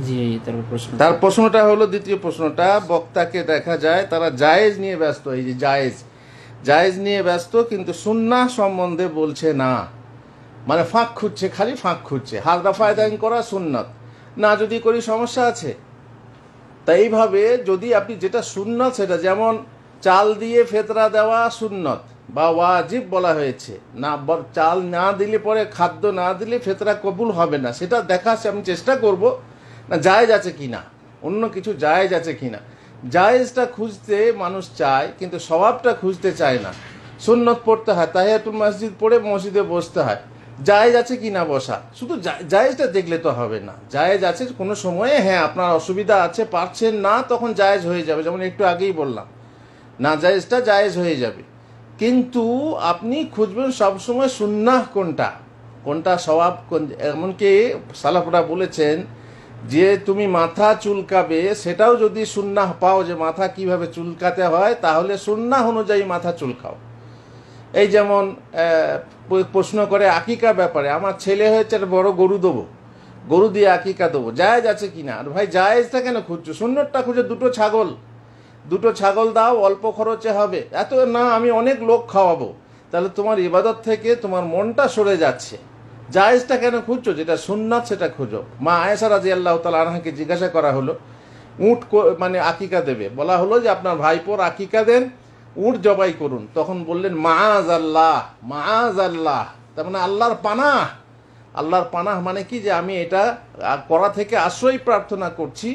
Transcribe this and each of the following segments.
জি, তারপর প্রশ্ন। তার প্রশ্নটা হলো, দ্বিতীয় প্রশ্নটা, বক্তাকে দেখা যায় তারা জায়েজ নিয়ে ব্যস্ত। এই যে জায়েজ, জায়েজ নিয়ে ব্যস্ত, কিন্তু সুন্নাহ সম্বন্ধে বলছে না। মানে ফাঁক খুঁজছে, খালি ফাঁক খুঁজছে। হালকা ফায়দাইন করা সুন্নত, না যদি করি সমস্যা আছে। তাই এইভাবে যদি আপনি যেটা সুন্নত, সেটা যেমন চাল দিয়ে ফেতরা দেওয়া সুন্নত বা ওয়াজিব বলা হয়েছে না, চাল না দিলে পরে, খাদ্য না দিলে ফেতরা কবুল হবে না, সেটা দেখা আমি চেষ্টা করব না জায়েজ আছে কিনা, অন্য কিছু জায়েজ আছে কিনা। জায়েজটা খুঁজতে মানুষ চায়, কিন্তু স্বভাবটা খুঁজতে চায় না। সুন্নত পড়তে হয়, তাহিয়াতুল মসজিদ পড়ে মসজিদে বসতে হয়, জায়েজ আছে কিনা বসা, শুধু জায়েজটা দেখলে তো হবে না। জায়েজ আছে কোনো সময়ে, হ্যাঁ আপনার অসুবিধা আছে, পারছেন না, তখন জায়েজ হয়ে যাবে, যেমন একটু আগেই বললাম, না জায়েজটা জায়েজ হয়ে যাবে। কিন্তু আপনি খুঁজবেন সবসময় সুন্নাহ কোনটা, কোনটা সওয়াব কোন। এমনকি সালাফরা বলেছেন যে তুমি মাথা চুলকাবে, সেটাও যদি সুন্নাহ পাও যে মাথা কিভাবে চুলকাতে হয়, তাহলে সুন্নাহ অনুযায়ী মাথা চুলকাও। এই যেমন প্রশ্ন করে আকিকা ব্যাপারে, আমার ছেলে হয়েছে একটা বড় গরু দেবো, গরু দিয়ে আকিকা দেবো, জায়েজ আছে কিনা। আর ভাই জায়েজটা কেন খুঁজছো, সুন্নতটা খুঁজে, দুটো ছাগল দাও, অল্প খরচে হবে। এত না আমি অনেক লোক খাওয়াবো, তাহলে তোমার ইবাদত থেকে তোমার মনটা সরে যাচ্ছে। জায়েজটা কেন খুঁজছো, যেটা সুন্নাত সেটা খুঁজো। মা আয়েশা রাদিয়াল্লাহু তাআলা আনহাকে জিজ্ঞাসা করা হলো, উট মানে আকিকা দেবে, বলা হলো যে আপনার ভাইপোর আকিকা দেন, উট জবাই করুন। তখন বললেন মাআজ আল্লাহ, মাআজ আল্লাহ, তার মানে আল্লাহর পানাহ। আল্লাহর পানাহ মানে কি, যে আমি এটা করা থেকে আশ্রয় প্রার্থনা করছি,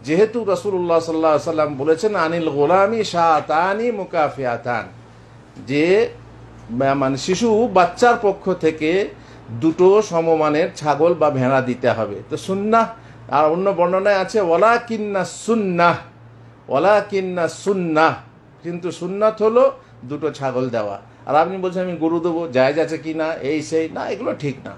যেহেতু রাসূলুল্লাহ সাল্লাল্লাহু আলাইহি সাল্লাম বলেছেন আনিল গোলামি শাতানি মুকাফিয়াতান, যে মানে শিশু বাচ্চার পক্ষ থেকে দুটো সমমানের ছাগল বা ভেড়া দিতে হবে। তো সুন্নাহ, আর অন্য বর্ণনায় আছে ওয়ালাকিন্না সুন্নাহ, ওয়ালাকিন্না সুন্নাহ, কিন্তু সুন্নাত হলো দুটো ছাগল দেওয়া। আর আপনি বলছেন আমি গরু দেবো, জায়েজ আছে কি না, এই সেই না, এগুলো ঠিক না।